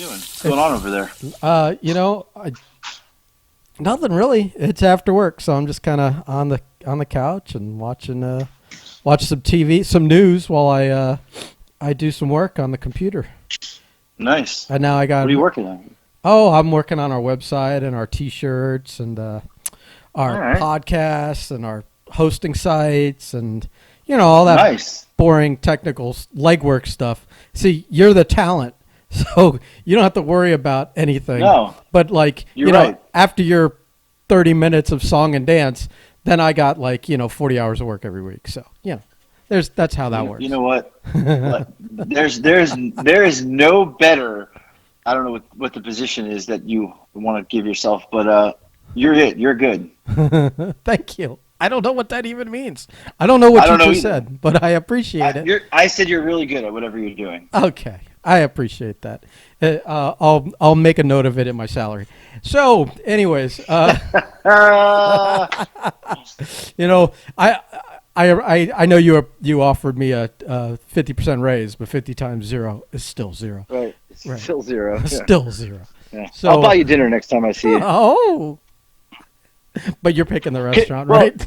doing? What's going on over there? Nothing really. It's after work, so I'm just kind of on the couch and watch some TV, some news while I do some work on the computer. Nice. And now I got. What are you working on? Oh, I'm working on our website and our T-shirts and our right. podcasts and our hosting sites and all that Nice. boring technical legwork stuff. See, you're the talent, so you don't have to worry about anything. No. But You're right. after your 30 minutes of song and dance, then I got 40 hours of work every week. So that's how that works. You know what? there is no better. I don't know what the position is that you want to give yourself, but you're it. You're good. Thank you. I don't know what that even means. I don't know what you just said, but I appreciate it. I said you're really good at whatever you're doing. Okay, I appreciate that. I'll make a note of it in my salary. So, anyways, I know you offered me a 50% raise, but 50 times 0 is still 0. Right. Right. Still 0. Yeah. Still 0. Yeah. So, I'll buy you dinner next time I see you. Oh. But you're picking the restaurant, right?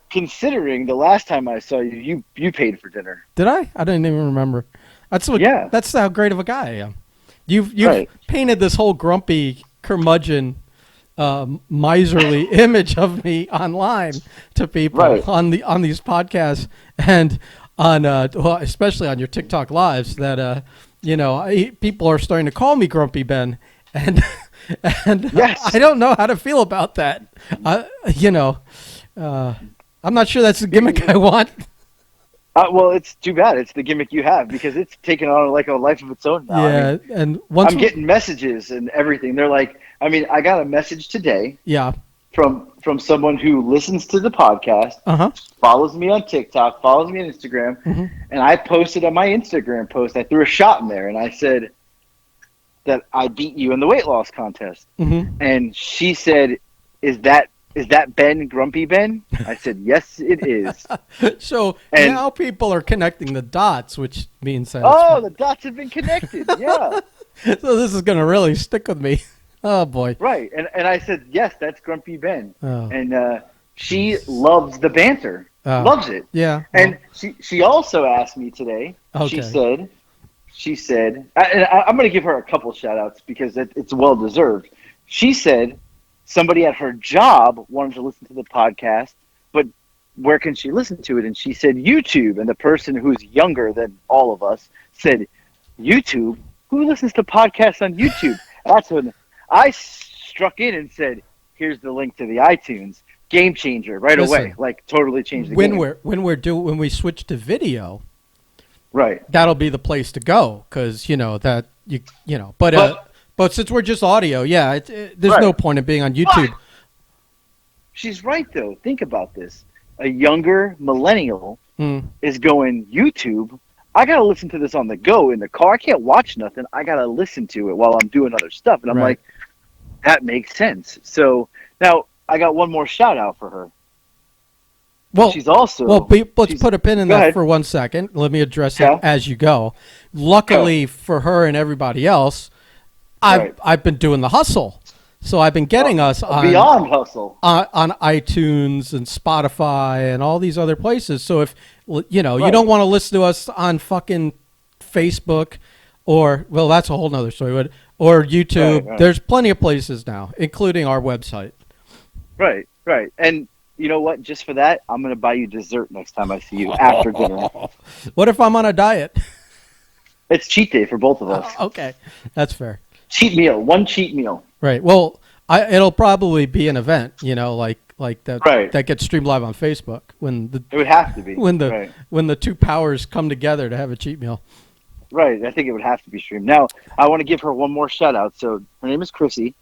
Considering the last time I saw you paid for dinner. Did I? I didn't even remember. That's how great of a guy I am. You've painted this whole grumpy curmudgeon, miserly image of me online to people on these podcasts and on especially on your TikTok lives that people are starting to call me Grumpy Ben and yes. I don't know how to feel about that. I'm not sure that's the gimmick I want. Well, it's too bad. It's the gimmick you have because it's taken on a life of its own now. Yeah, and once I'm getting messages and everything. They're like, I got a message today. Yeah. From someone who listens to the podcast, follows me on TikTok, follows me on Instagram, and I posted on my Instagram post. I threw a shot in there, and I said that I beat you in the weight loss contest. And she said, "Is that Ben, Grumpy Ben?" I said, "Yes, it is." So now people are connecting the dots, which means that the dots have been connected. Yeah. So this is going to really stick with me. Oh boy. Right. And I said, "Yes, that's Grumpy Ben." Oh. And she loves the banter. Loves it. Yeah. And she also asked me today. Okay. She said, and I'm going to give her a couple shout outs because it's well deserved. She said somebody at her job wanted to listen to the podcast, but where can she listen to it? And she said YouTube. And the person who's younger than all of us said, YouTube? Who listens to podcasts on YouTube? That's when I struck in and said, here's the link to the iTunes. Game changer right away. Totally changed the game. When we switch to video, right, that'll be the place to go because but since we're just audio, there's no point in being on YouTube. But she's right though. Think about this: a younger millennial is going YouTube. I gotta listen to this on the go in the car. I can't watch nothing. I gotta listen to it while I'm doing other stuff, and I'm like, that makes sense. So now I got one more shout out for her. Well, she's also. Well, let's put a pin in that for 1 second. Let me address it as you go. Luckily for her and everybody else, I've been doing the hustle, so I've been getting us on beyond hustle on iTunes and Spotify and all these other places. So if you don't want to listen to us on fucking Facebook or that's a whole nother story, or YouTube, there's plenty of places now, including our website. Right. And you know what? Just for that, I'm going to buy you dessert next time I see you after dinner. What if I'm on a diet? It's cheat day for both of us. Okay. That's fair. Cheat meal. One cheat meal. Right. Well, it'll probably be an event, like that that gets streamed live on Facebook it would have to be when the two powers come together to have a cheat meal. Right. I think it would have to be streamed. Now, I want to give her one more shout out. So her name is Chrissy.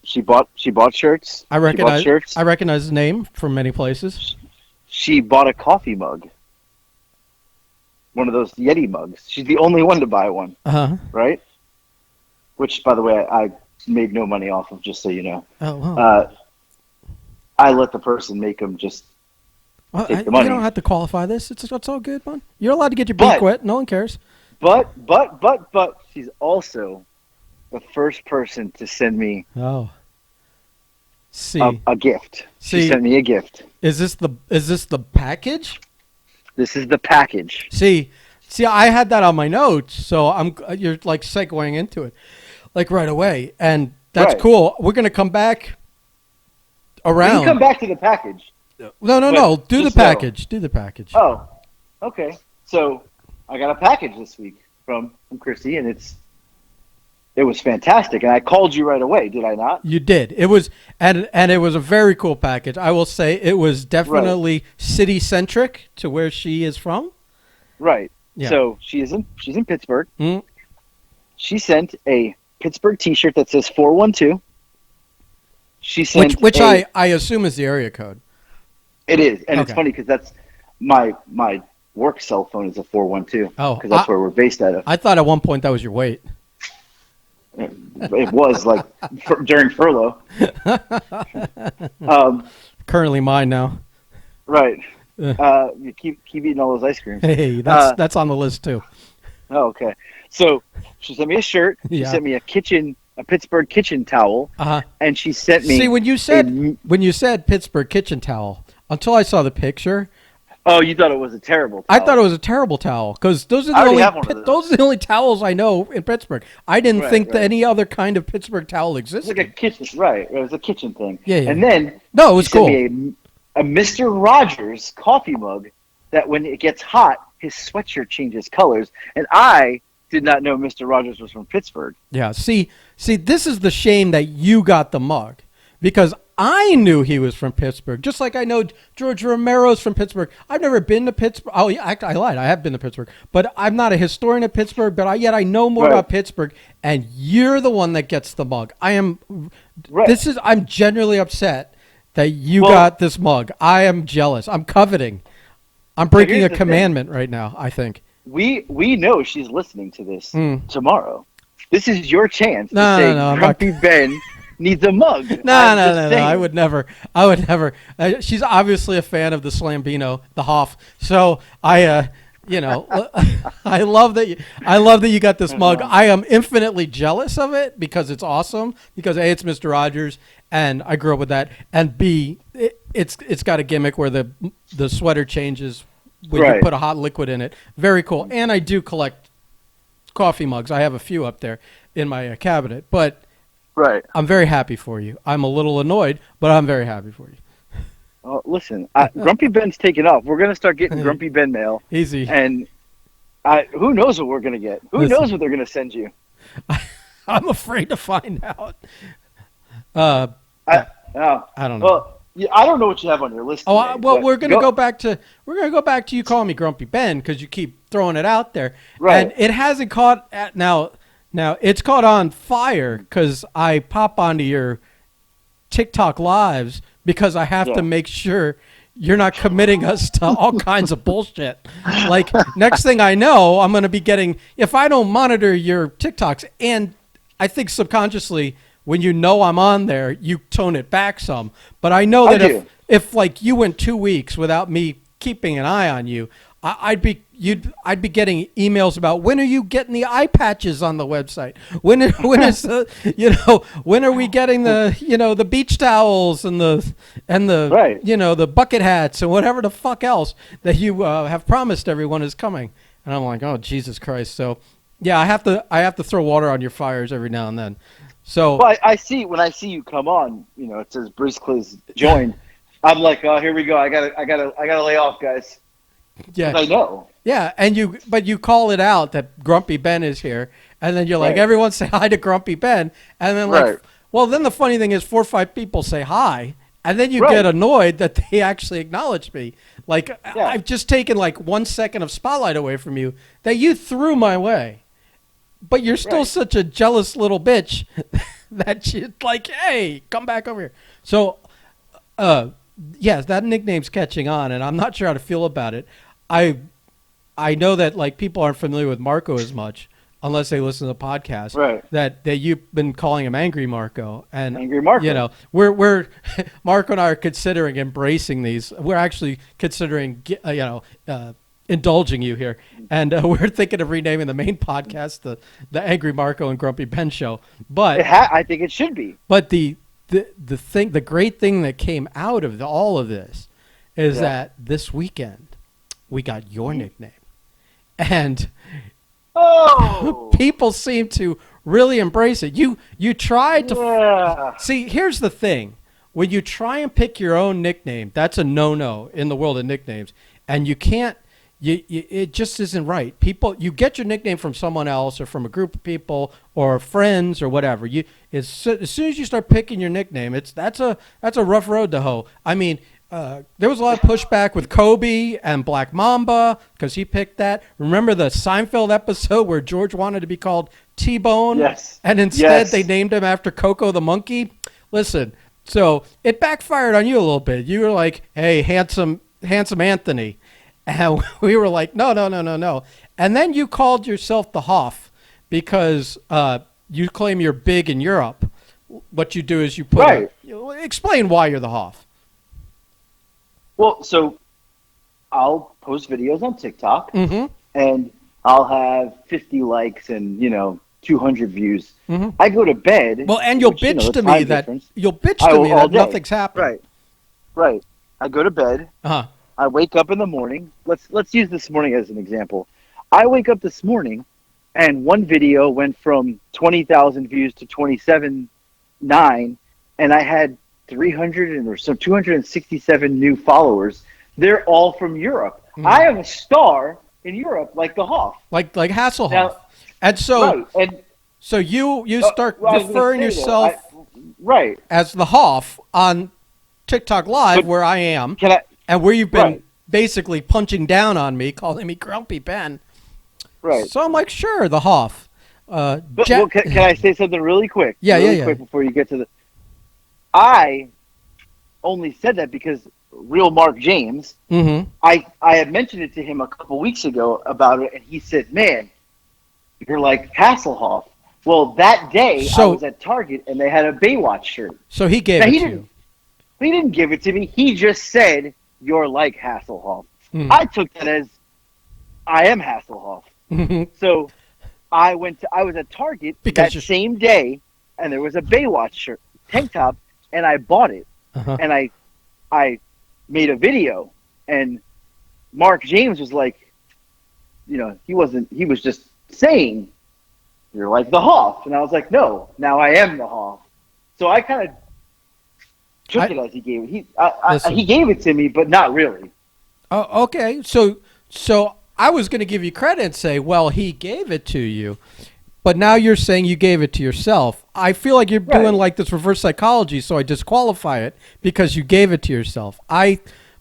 She bought shirts. I recognize the name from many places. She bought a coffee mug. One of those Yeti mugs. She's the only one to buy one. Right? Which, by the way, I made no money off of, just so you know. Oh, wow. I let the person make them just take the money. You don't have to qualify this. It's all good, man. You're allowed to get your beak wet. No one cares. But she's also the first person to send me a gift. She sent me a gift. Is this the package? This is the package. See, I had that on my notes, so you're like segueing into it, like right away, and that's cool. We're gonna come back around. We can come back to the package. No. Do the package. Do the package. Oh, okay. So I got a package this week from Christy, and it was fantastic. And I called you right away, did I not? You did. It was and it was a very cool package. I will say it was definitely city centric to where she is from. Right. Yeah. So she's in Pittsburgh. Mm. She sent a Pittsburgh T-shirt that says 412. She sent which I assume is the area code. It is, and it's funny because that's my work cell phone is a 412. Oh, because that's where we're based out of. I thought at one point that was your weight. It was like during furlough. Currently mine now. Right. You keep eating all those ice creams. Hey, that's on the list too. Oh, okay. So she sent me a shirt. She sent me a Pittsburgh kitchen towel, and she sent me. See, when you said Pittsburgh kitchen towel, until I saw the picture. Oh, you thought it was a terrible towel. I thought it was a terrible towel because those are the only towels I know in Pittsburgh. I didn't think that any other kind of Pittsburgh towel existed. It's like a kitchen, right? It was a kitchen thing. Yeah. And then it was cool. Sent me a Mr. Rogers coffee mug that when it gets hot, his sweatshirt changes colors, and I did not know Mr. Rogers was from Pittsburgh. Yeah. See, this is the shame that you got the mug because I knew he was from Pittsburgh, just like I know George Romero's from Pittsburgh. I've never been to Pittsburgh. Oh, yeah, I lied. I have been to Pittsburgh, but I'm not a historian of Pittsburgh. But yet I know more about Pittsburgh, and you're the one that gets the mug. I'm genuinely upset that you got this mug. I am jealous. I'm coveting. I'm breaking a commandment right now, I think. We know she's listening to this tomorrow. This is your chance to say Grumpy Ben needs a mug. No. I would never. She's obviously a fan of the Slambino, the Hoff. So I love that you got this mug. I am infinitely jealous of it because it's awesome. Because A, it's Mr. Rogers, and I grew up with that, and B, it's got a gimmick where the sweater changes when you put a hot liquid in it. Very cool. And I do collect coffee mugs. I have a few up there in my cabinet, but. Right. I'm very happy for you. I'm a little annoyed, but I'm very happy for you. Oh, listen, Grumpy Ben's taking off. We're going to start getting Grumpy Ben mail. Easy. And who knows what we're going to get? Who knows what they're going to send you? I'm afraid to find out. I don't know. Well, I don't know what you have on your list. Today, we're going to go back to you calling me Grumpy Ben because you keep throwing it out there. Right. And it hasn't caught Now, it's caught on fire because I pop onto your TikTok lives because I have to make sure you're not committing us to all kinds of bullshit. Like, next thing I know, I'm going to be getting, if I don't monitor your TikToks, and I think subconsciously, when you know I'm on there, you tone it back some. But I know that if like you went 2 weeks without me keeping an eye on you, I'd be getting emails about when are you getting the eye patches on the website? When are we getting the beach towels and the the bucket hats and whatever the fuck else that you have promised everyone is coming? And I'm like, oh Jesus Christ! So yeah, I have to throw water on your fires every now and then. So when I see you come on, it says Brizzcliz joined. I'm like, oh, here we go. I gotta lay off, guys. Yeah, I know. Yeah, but you call it out that Grumpy Ben is here, and then you're like, everyone say hi to Grumpy Ben, and then then the funny thing is 4 or 5 people say hi, and then you get annoyed that they actually acknowledge me. Like I've just taken like 1 second of spotlight away from you that you threw my way, but you're still such a jealous little bitch that you're like, hey, come back over here. So, yes, that nickname's catching on, and I'm not sure how to feel about it. I know that like people aren't familiar with Marco as much unless they listen to the podcast. Right. That you've been calling him Angry Marco, and Angry Marco. We're Marco and I are considering embracing these. We're actually considering indulging you here, and we're thinking of renaming the main podcast the Angry Marco and Grumpy Ben Show. But I think it should be. But the great thing that came out of all of this is that this weekend we got your nickname, and people seem to really embrace it. You tried to see. Here's the thing: when you try and pick your own nickname, that's a no-no in the world of nicknames, and you can't. It just isn't right. People, you get your nickname from someone else or from a group of people or friends or whatever. As soon as you start picking your nickname, that's a rough road to hoe. I mean, there was a lot of pushback with Kobe and Black Mamba because he picked that. Remember the Seinfeld episode where George wanted to be called T-Bone? Yes. And instead they named him after Coco the monkey? Listen, so it backfired on you a little bit. You were like, hey, handsome Anthony. And we were like, no. And then you called yourself the Hoff because you claim you're big in Europe. What you do is you put explain why you're the Hoff. Well, so I'll post videos on TikTok, and I'll have 50 likes and 200 views. I go to bed. Well, and you'll bitch to me that nothing's happened. Right. I go to bed. I wake up in the morning. Let's use this morning as an example. I wake up this morning, and one video went from 20,000 views to 27.9, and I had 267 new followers. They're all from Europe. I am a star in Europe, like the Hoff, like Hasselhoff. Now, and so so you start referring yourself as the Hoff on TikTok Live, where I am. And where you've been basically punching down on me, calling me Grumpy Ben. Right. So I'm like, sure, the Hoff. Can I say something really quick? Yeah. Quick before you get to the... I only said that because real Mark James, I had mentioned it to him a couple weeks ago about it, and he said, man, you're like Hasselhoff. Well, that day I was at Target, and they had a Baywatch shirt. So he gave it to you. He didn't give it to me. He just said... you're like Hasselhoff. I took that as I am Hasselhoff. So I was at Target same day, and there was a Baywatch shirt, tank top, and I bought it. And I made a video, and Mark James was like, he was just saying, you're like the Hoff. And I was like, no, now I am the Hoff. So I kind of took it as he gave it. He gave it to me, but not really. Oh, okay. So I was going to give you credit and say, well, he gave it to you, but now you're saying you gave it to yourself. I feel like you're doing like this reverse psychology, so I disqualify it because you gave it to yourself.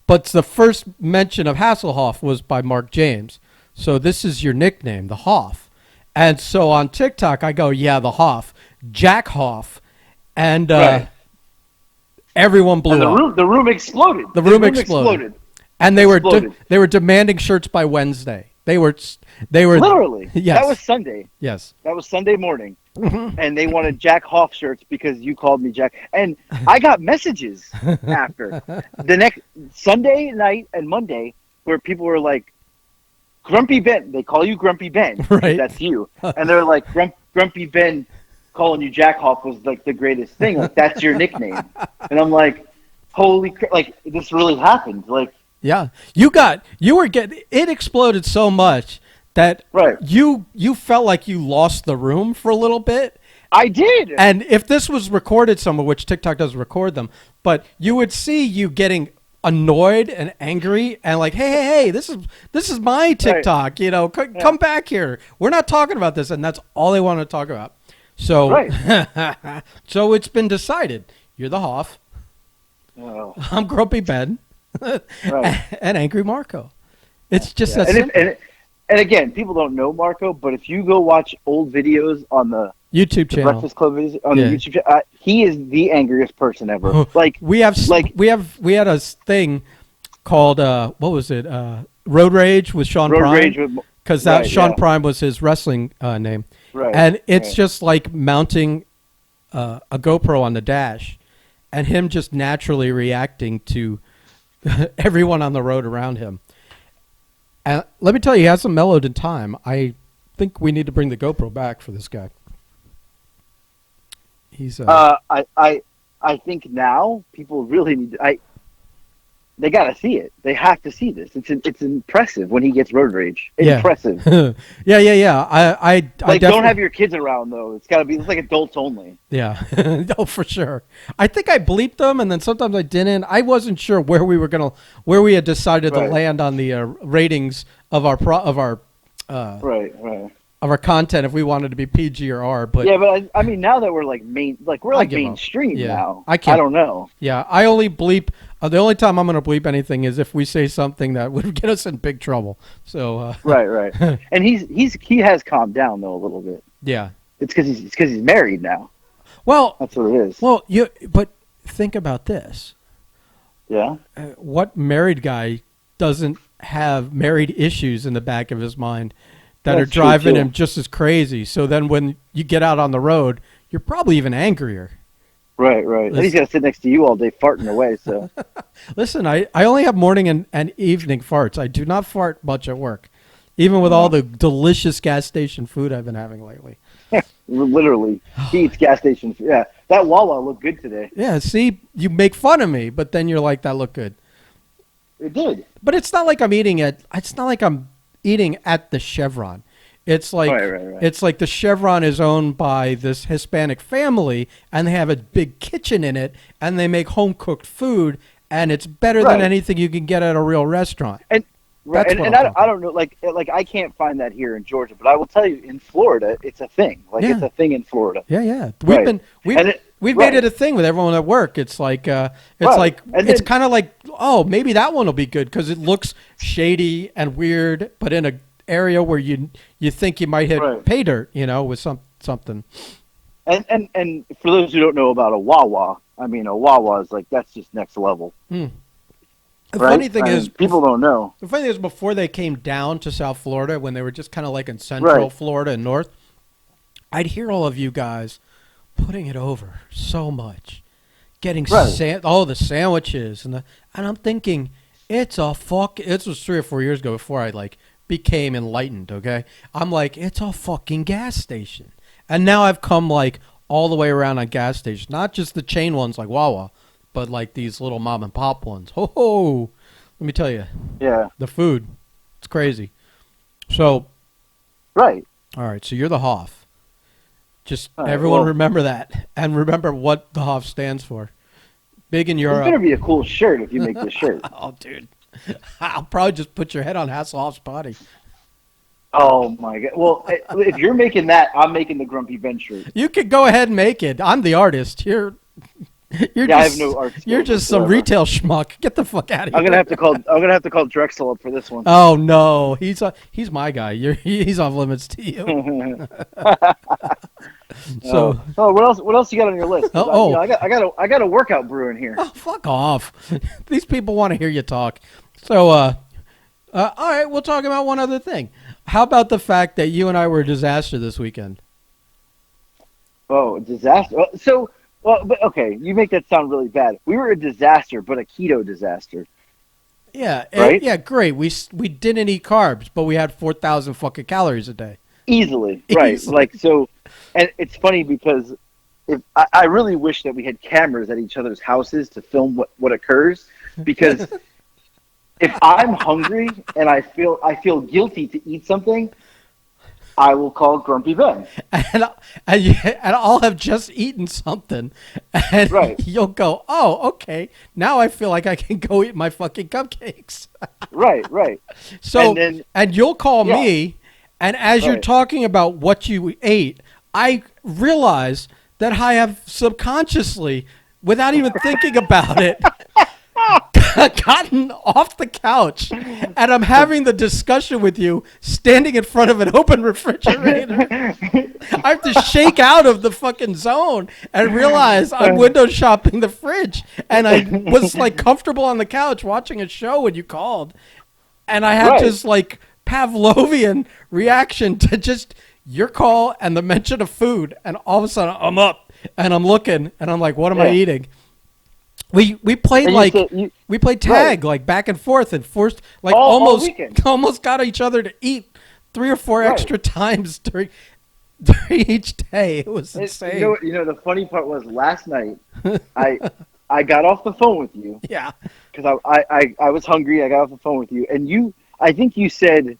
But the first mention of Hasselhoff was by Mark James, so this is your nickname, the Hoff. And so on TikTok, I go, yeah, the Hoff, Jack Hoff, and everyone blew up. The room exploded. The room exploded. And they were demanding shirts by Wednesday. They were literally. Yes. That was Sunday. Yes. That was Sunday morning. And they wanted Jack Hoff shirts because you called me Jack. And I got messages after the next Sunday night and Monday where people were like, Grumpy Ben. They call you Grumpy Ben. Right. That's you. And they're like, Grumpy Ben calling you Jack Hoff was like the greatest thing. Like, that's your nickname. And I'm like, holy crap. Like, this really happened. Like, yeah, it exploded so much that you felt like you lost the room for a little bit. I did. And if this was recorded somewhere, which TikTok doesn't record them, but you would see you getting annoyed and angry and like, hey, this is my TikTok, come back here. We're not talking about this, and that's all they want to talk about. So, so it's been decided. You're the Hoff. Oh. I'm Grumpy Ben. And Angry Marco. It's just that simple. And again, people don't know Marco, but if you go watch old videos on the YouTube channel, Breakfast Club videos on the YouTube channel, he is the angriest person ever. Like we had a thing called what was it? Road Rage with Sean Prime. Because Sean Prime was his wrestling name. Right. And it's just like mounting a GoPro on the dash, and him just naturally reacting to everyone on the road around him. And let me tell you, he hasn't mellowed in time. I think we need to bring the GoPro back for this guy. He's I think now people really need to, they got to see it. They have to see this. It's impressive when he gets road rage. Impressive. Yeah. I don't have your kids around though. It's like adults only. Yeah. No, for sure. I think I bleeped them, and then sometimes I didn't. I wasn't sure where we had decided to land on the ratings of our of our content, if we wanted to be PG or R. But yeah, but I mean, now that we're mainstream now. I don't know. Yeah, I only bleep. The only time I'm going to bleep anything is if we say something that would get us in big trouble. So right, and he has calmed down though a little bit. Yeah, it's because he's married now. Well, that's what it is. Well, but think about this. Yeah. What married guy doesn't have married issues in the back of his mind that are driving him just as crazy? So then when you get out on the road, you're probably even angrier. Right. And he's got to sit next to you all day farting away. So, listen, I only have morning and evening farts. I do not fart much at work, even with all the delicious gas station food I've been having lately. Literally, he eats gas station food. Yeah, that Wawa looked good today. Yeah, see, you make fun of me, but then you're like, that looked good. It did. But it's not like I'm eating at the Chevron. It's like It's like the Chevron is owned by this Hispanic family, and they have a big kitchen in it, and they make home cooked food, and it's better than anything you can get at a real restaurant. And I don't know, like I can't find that here in Georgia, but I will tell you, in Florida, it's a thing. It's a thing in Florida. Yeah. We've made it a thing with everyone at work. It's like it's kind of like, oh, maybe that one will be good because it looks shady and weird, but in a area where you think you might hit pay dirt, with something. And for those who don't know about a Wawa, I mean, a Wawa is that's just next level. The funny thing is, people don't know. The funny thing is, before they came down to South Florida, when they were just kind of like in Central Florida and North, I'd hear all of you guys putting it over so much, getting all the sandwiches and I'm thinking, this was 3 or 4 years ago before I became enlightened. Okay, I'm like, it's a fucking gas station, and now I've come all the way around on gas stations, not just the chain ones like Wawa, but these little mom and pop ones. Let me tell you. Yeah. The food, it's crazy. So. Right. All right. So you're the Hoff. Just everyone remember that, and remember what the Hoff stands for. Big in Europe. It's gonna be a cool shirt if you make this shirt. Oh, dude. I'll probably just put your head on Hasselhoff's body. Oh my God! Well, if you're making that, I'm making the Grumpy Ben shirt. You could go ahead and make it. I'm the artist. I have no art skills. You're just some retail schmuck. Get the fuck out of here. I'm gonna have to call Drexel up for this one. Oh no, he's my guy. He's off limits to you. So, what else you got on your list? I got a workout brewing here. Oh, fuck off! These people want to hear you talk. So, all right, we'll talk about one other thing. How about the fact that you and I were a disaster this weekend? Oh, disaster! But okay, you make that sound really bad. We were a disaster, but a keto disaster. Yeah, right? Yeah, great. We didn't eat carbs, but we had 4,000 fucking calories a day. Easily, right? So, and it's funny because I really wish that we had cameras at each other's houses to film what occurs, because if I'm hungry and I feel guilty to eat something, I will call Grumpy Ben. And I'll have just eaten something. And you'll go, oh, okay. Now I feel like I can go eat my fucking cupcakes. Right. So, and you'll call me, and as you're talking about what you ate, I realize that I have subconsciously, without even thinking about it, gotten off the couch, and I'm having the discussion with you standing in front of an open refrigerator. I have to shake out of the fucking zone and realize I'm window shopping the fridge, and I was comfortable on the couch watching a show when you called, and I had this Pavlovian reaction to just your call and the mention of food, and all of a sudden I'm up and I'm looking and I'm like, what am I eating? We played we played tag like back and forth and forced like almost got each other to eat 3 or 4 extra times during each day. It was insane. You know the funny part was last night I got off the phone with you. Yeah. Because I was hungry. I got off the phone with you, and I think you said,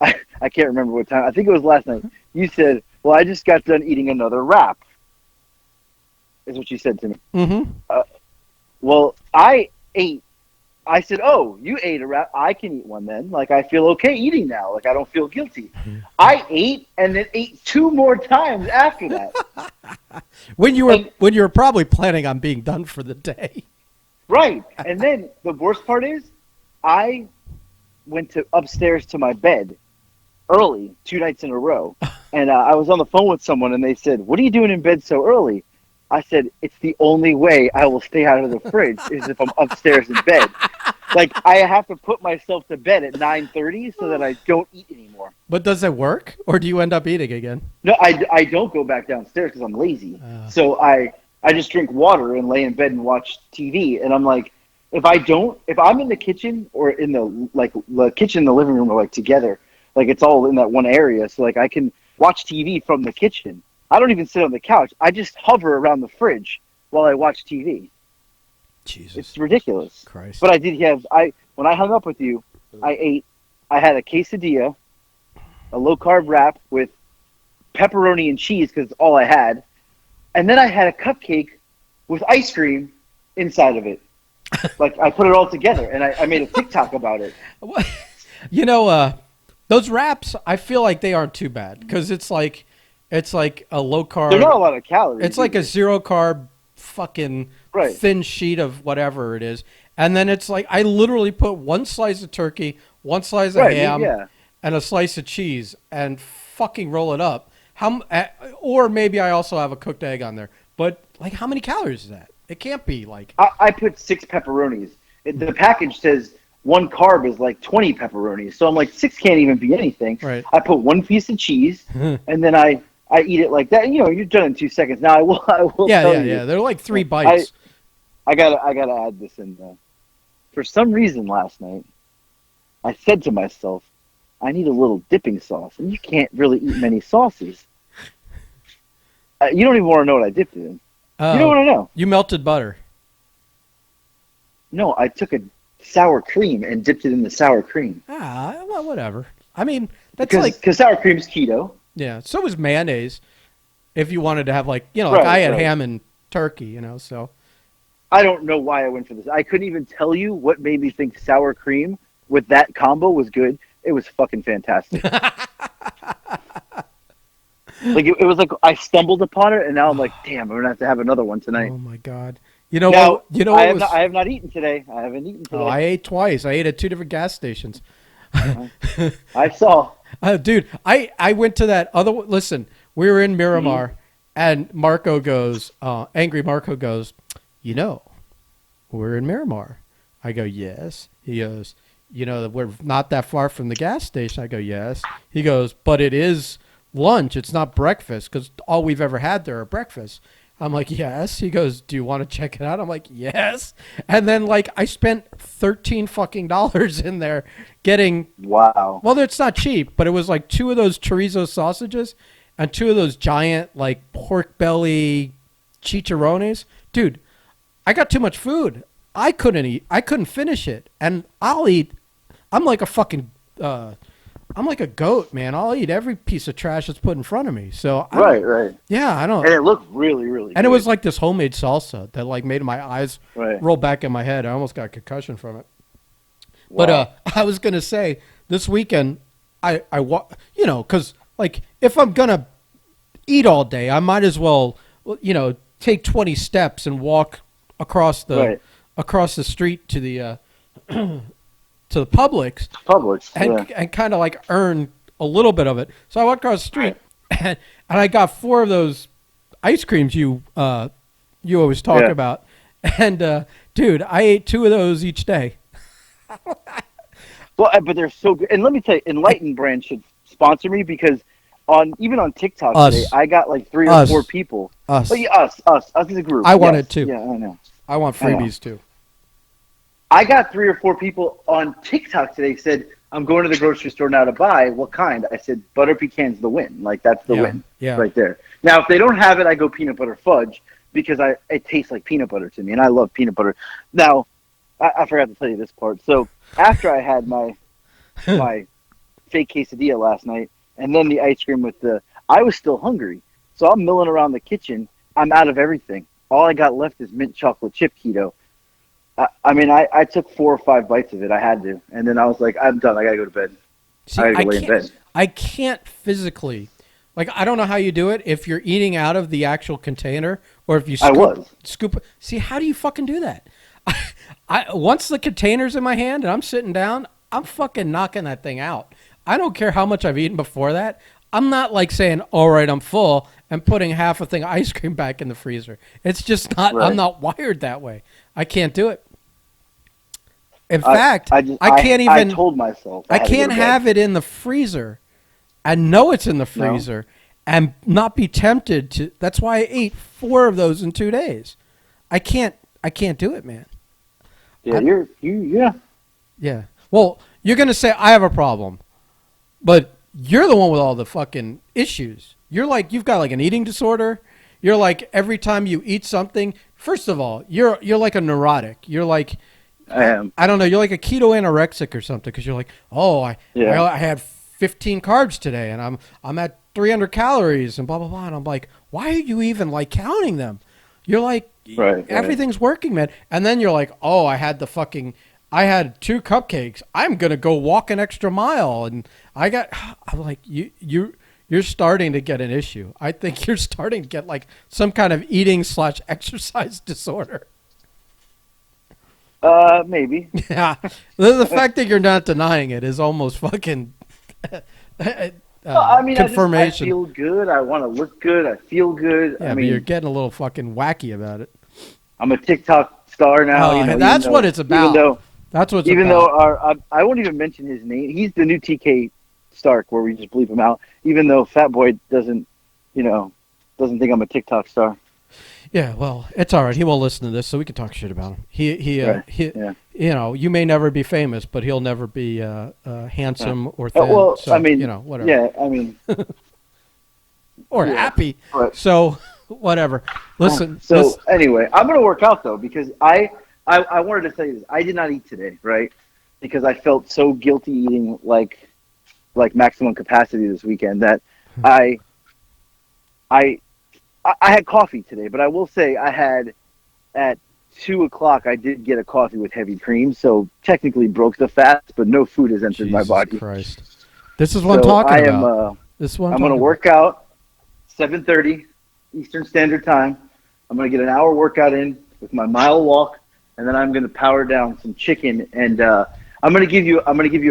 I can't remember what time. I think it was last night. You said, "Well, I just got done eating another wrap." Is what you said to me. Mm-hmm. Well, I said, "Oh, you ate a wrap. I can eat one then. Like, I feel okay eating now. Like, I don't feel guilty." I ate and then ate 2 more times after that. when you were probably planning on being done for the day. Right. And then the worst part is I went upstairs to my bed early 2 nights in a row. And I was on the phone with someone and they said, "What are you doing in bed so early?" I said, "It's the only way I will stay out of the fridge is if I'm upstairs in bed." Like, I have to put myself to bed at 9:30 so that I don't eat anymore. But does it work? Or do you end up eating again? No, I don't go back downstairs because I'm lazy. So I just drink water and lay in bed and watch TV. And I'm like, if I'm in the kitchen or in the kitchen and the living room are like together, like it's all in that one area. So like I can watch TV from the kitchen. I don't even sit on the couch. I just hover around the fridge while I watch TV. Jesus. It's ridiculous. Christ. But when I hung up with you, I had a quesadilla, a low-carb wrap with pepperoni and cheese because it's all I had. And then I had a cupcake with ice cream inside of it. Like, I put it all together, and I made a TikTok about it. Those wraps, I feel like they aren't too bad because it's like a low carb. There's not a lot of calories. It's like a 0 carb fucking thin sheet of whatever it is. And then it's like I literally put 1 slice of turkey, 1 slice of ham, and a slice of cheese and fucking roll it up. Or maybe I also have a cooked egg on there. But like, how many calories is that? It can't be like. I put 6 pepperonis. The package says 1 carb is like 20 pepperonis. So I'm like, 6 can't even be anything. Right. I put 1 piece of cheese, and then I eat it like that. And, you're done in 2 seconds. Now I will tell you. Yeah. They're like 3 bites. I gotta add this in there. For some reason last night, I said to myself, I need a little dipping sauce, and you can't really eat many sauces. You don't even want to know what I dipped it in. You don't want to know. You melted butter. No, I took a sour cream and dipped it in the sour cream. Well, whatever. I mean, that's because sour cream's keto. Yeah, so was mayonnaise. If you wanted to have I had ham and turkey, so. I don't know why I went for this. I couldn't even tell you what made me think sour cream with that combo was good. It was fucking fantastic. It was like I stumbled upon it, and now I'm like, damn, we're gonna have another one tonight. Oh my god! I have not eaten today. I haven't eaten today. Oh, I ate twice. I ate at 2 different gas stations. I saw. Dude, I went to that other. Listen, we were in Miramar, and Marco goes, angry Marco goes, we're in Miramar. I go, yes. He goes, we're not that far from the gas station. I go, yes. He goes, but it is lunch. It's not breakfast because all we've ever had there are breakfasts. I'm like, yes. He goes, do you want to check it out? I'm like, yes. And then I spent $13 fucking in there getting. Wow. Well, it's not cheap, but it was like 2 of those chorizo sausages and 2 of those giant pork belly chicharrones. Dude, I got too much food. I couldn't eat. I couldn't finish it. And I'll eat. I'm like a fucking. I'm like a goat, man. I'll eat every piece of trash that's put in front of me. So right. Yeah, I don't. And it looked really, really. And good. It was like this homemade salsa that made my eyes roll back in my head. I almost got a concussion from it. Wow. But I was gonna say this weekend, because if I'm gonna eat all day, I might as well, take 20 steps and walk across the street to the to the Publix. And kind of earn a little bit of it. So I walked across the street and I got 4 of those ice creams you always talk about. And dude, I ate 2 of those each day. Well, but they're so good. And let me tell you, Enlighten brand should sponsor me because even on TikTok today, I got 3 or 4 people. Us Us as a group. I wanted to. Yeah, I know. I want freebies too. I got 3 or 4 people on TikTok today said, I'm going to the grocery store now to buy. What kind? I said, butter pecan's the win. Like, that's the win right there. Now, if they don't have it, I go peanut butter fudge because it tastes like peanut butter to me, and I love peanut butter. Now, I forgot to tell you this part. So after I had my fake quesadilla last night and then the ice cream I was still hungry. So I'm milling around the kitchen. I'm out of everything. All I got left is mint chocolate chip keto. I took 4 or 5 bites of it. I had to. And then I was like, I'm done. I got to go to bed. See, I got to go lay in bed. I can't physically. Like, I don't know how you do it if you're eating out of the actual container or if you scoop. See, how do you fucking do that? Once the container's in my hand and I'm sitting down, I'm fucking knocking that thing out. I don't care how much I've eaten before that. I'm not like saying, all right, I'm full, and putting half a thing of ice cream back in the freezer. It's just not, right. I'm not wired that way. I can't do it. In fact, I can't even. I told myself I can't have it in the freezer and know it's in the freezer and not be tempted to. That's why I ate 4 of those in 2 days. I can't do it, man. Yeah, Yeah. Well, you're gonna say I have a problem, but you're the one with all the fucking issues. You're like, you've got like an eating disorder. You're like, every time you eat something, first of all, you're like a neurotic. You're like, I am. I don't know. You're like a keto anorexic or something because you're like, oh, I had 15 carbs today and I'm at 300 calories and blah, blah, blah. And I'm like, why are you even like counting them? You're like, everything's working, man. And then you're like, oh, I had 2 cupcakes. I'm going to go walk an extra mile. And I'm like, you're starting to get an issue. I think you're starting to get like some kind of eating/exercise disorder. Maybe. Yeah. The fact that you're not denying it is almost fucking confirmation. I feel good. I want to look good. I feel good. Yeah, but you're getting a little fucking wacky about it. I'm a TikTok star now. That's what it's about. Even though I won't even mention his name. He's the new TK Stark, where we just bleep him out. Even though Fat Boy doesn't think I'm a TikTok star. Yeah, well, it's all right. He won't listen to this, so we can talk shit about him. You may never be famous, but he'll never be handsome or thin. Whatever. Yeah, or happy. Right. So, whatever. Listen. Anyway, I'm gonna work out though because I wanted to tell you this. I did not eat today, right? Because I felt so guilty eating like maximum capacity this weekend that I had coffee today, but I will say I had at 2:00. I did get a coffee with heavy cream, so technically broke the fast, but no food has entered my body. Jesus Christ! This is what I'm talking about. I'm going to work out 7:30 Eastern Standard Time. I'm going to get an hour workout in with my mile walk, and then I'm going to power down some chicken. And I'm going to give you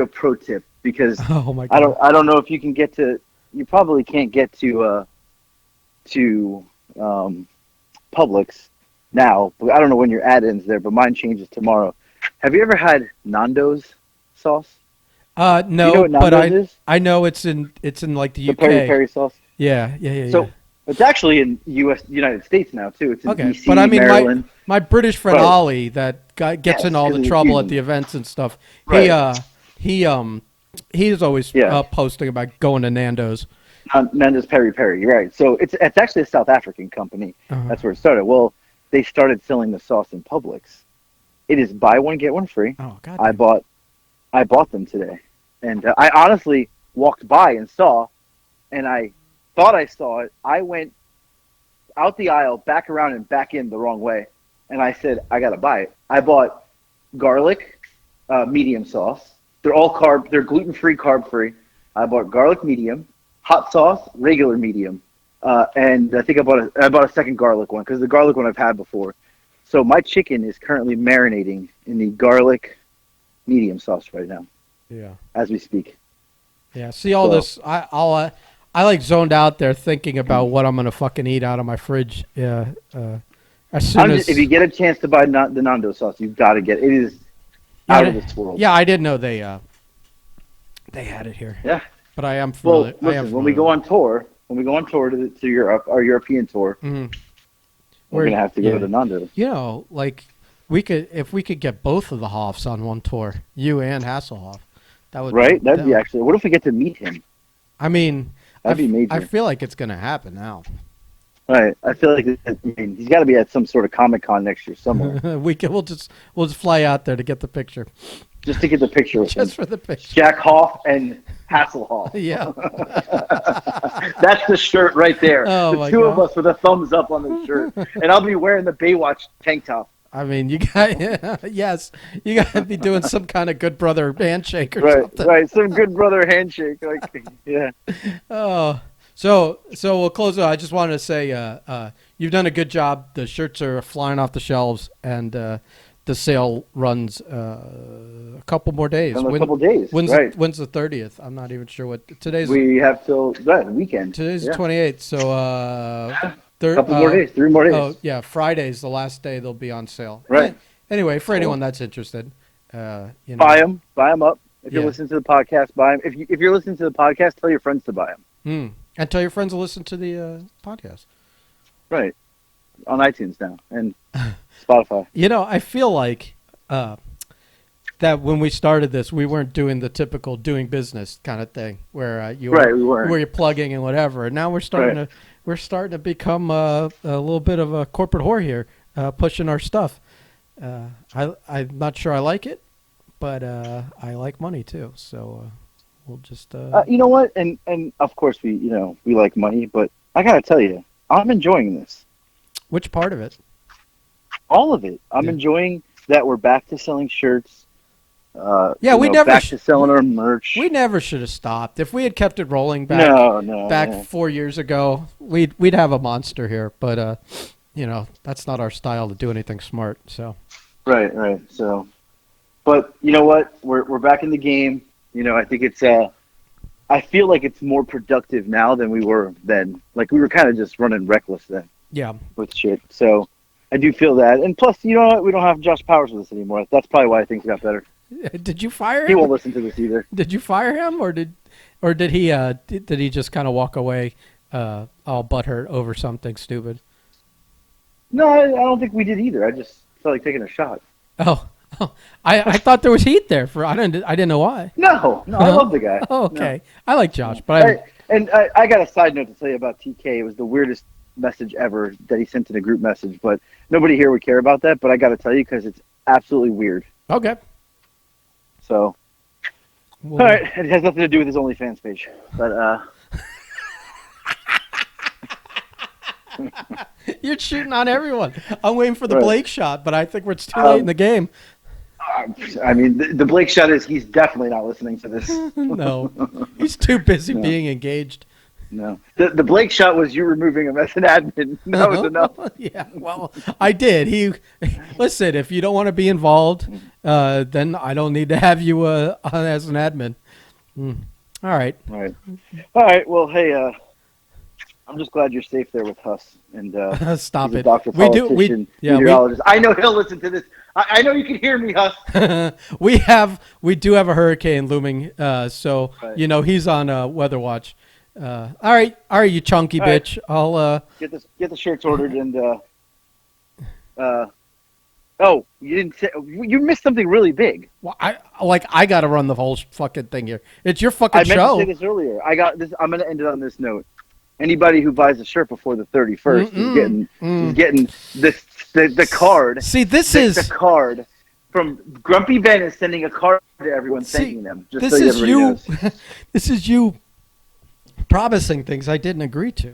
a pro tip because I don't know if you can get to. You probably can't get to Publix now. I don't know when your ad ends there, but mine changes tomorrow. Have you ever had Nando's sauce? No, you know what Nando's is? I know it's in like the UK. Peri sauce. Yeah. So it's actually in United States now too. It's in DC, but I mean, Maryland. My British friend Ollie that gets in all the trouble at the events and stuff. Right. He's always posting about going to Nando's. Nando's Peri Peri, right? So it's actually a South African company. Uh-huh. That's where it started. Well, they started selling the sauce in Publix. It is buy one get one free. Oh God! I bought them today, and I honestly walked by and saw, and I thought I saw it. I went out the aisle, back around, and back in the wrong way, and I said I gotta buy it. I bought garlic medium sauce. They're all carb. They're gluten free, carb free. I bought garlic medium. Hot sauce, regular medium, and I think I bought a second garlic one because the garlic one I've had before. So my chicken is currently marinating in the garlic medium sauce right now. Yeah. As we speak. Yeah. See all this. I like zoned out there thinking about what I'm gonna fucking eat out of my fridge. Yeah. If you get a chance to buy the Nando sauce, you've got to get it. It is out of this world. Yeah, I didn't know they had it here. Yeah. But I am familiar. Well, listen, when we go on tour to Europe, our European tour, mm-hmm. we're gonna have to go to Nando. You know, like if we could get both of the Hoffs on one tour, you and Hasselhoff, that would That'd be actually. What if we get to meet him? I mean, that'd be major. I feel like it's gonna happen now. Right, I feel like he's got to be at some sort of Comic-Con next year somewhere. We'll just fly out there to get the picture. Just to get the picture with just him. For the picture. Jack Hoff and Hasselhoff. Yeah. That's the shirt right there. Oh, the two of us with a thumbs up on the shirt. And I'll be wearing the Baywatch tank top. I mean, you got you got to be doing some kind of good brother handshake or something. Right, some good brother handshake. Yeah. Oh, so we'll close it. I just wanted to say you've done a good job. The shirts are flying off the shelves, and the sale runs a couple more days. A couple days. When's the 30th? I'm not even sure what today's. We have till the weekend. Today's the 28th. So couple more days, 3 more days. Oh yeah, Friday's the last day they'll be on sale. Right. Anyway, for anyone that's interested, buy them up. If you're listening to the podcast, buy them. If you're listening to the podcast, tell your friends to buy them. And tell your friends to listen to the podcast. Right. On iTunes now and Spotify. You know, I feel like that when we started this, we weren't doing the typical doing business kind of thing where where you're plugging and whatever. And now we're starting to become a little bit of a corporate whore here, pushing our stuff. I'm not sure I like it, but I like money too. So we'll just. You know what? And of course we like money, but I gotta tell you, I'm enjoying this. Which part of it? All of it. I'm enjoying that we're back to selling shirts. We never back to selling our merch. We never should have stopped. If we had kept it rolling back 4 years ago, we'd have a monster here. But that's not our style to do anything smart. So. Right. So, but you know what? We're back in the game. I think it's. I feel like it's more productive now than we were then. Like we were kind of just running reckless then. Yeah. With shit. So I do feel that. And plus, you know what? We don't have Josh Powers with us anymore. That's probably why things got better. Did you fire him? He won't listen to this either. Did you fire him, or did he just kind of walk away all butthurt over something stupid? No, I don't think we did either. I just felt like taking a shot. Oh. I thought there was heat there. I didn't know why. No, I love the guy. Oh, okay. No. I like Josh, but I got a side note to tell you about TK. It was the weirdest message ever that he sent in a group message, but nobody here would care about that. But I got to tell you because it's absolutely weird. Okay. So, all right, it has nothing to do with his OnlyFans page, but you're shooting on everyone. I'm waiting for the Blake shot, but I think it's too late in the game. I mean, the Blake shot is he's definitely not listening to this. No, he's too busy being engaged. No, the Blake shot was you removing him as an admin. That was enough. Yeah, well, I did. Listen. If you don't want to be involved, then I don't need to have you as an admin. All right. Right. All right. Well, hey, I'm just glad you're safe there with Huss and stop it. Dr. Politician, meteorologist. I know he'll listen to this. I know you can hear me, Huss. We do have a hurricane looming, so he's on weather watch. All right, you chunky bitch. I'll get the shirts ordered and you didn't say, you missed something really big. Well, I got to run the whole fucking thing here. It's your fucking show. I meant to say this earlier. I got this. I'm going to end it on this note. Anybody who buys a shirt before the 31st is getting the card. See, the card from Grumpy Ben is sending a card to everyone thanking them. Just this so is you. Knows. This is you promising things I didn't agree to.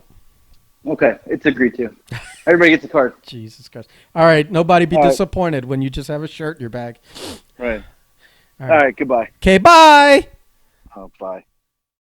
Okay, it's agreed to. Everybody gets a card. Jesus Christ! All right, nobody be disappointed when you just have a shirt in your bag. Right. All right. Goodbye. Okay. Bye. Oh, bye.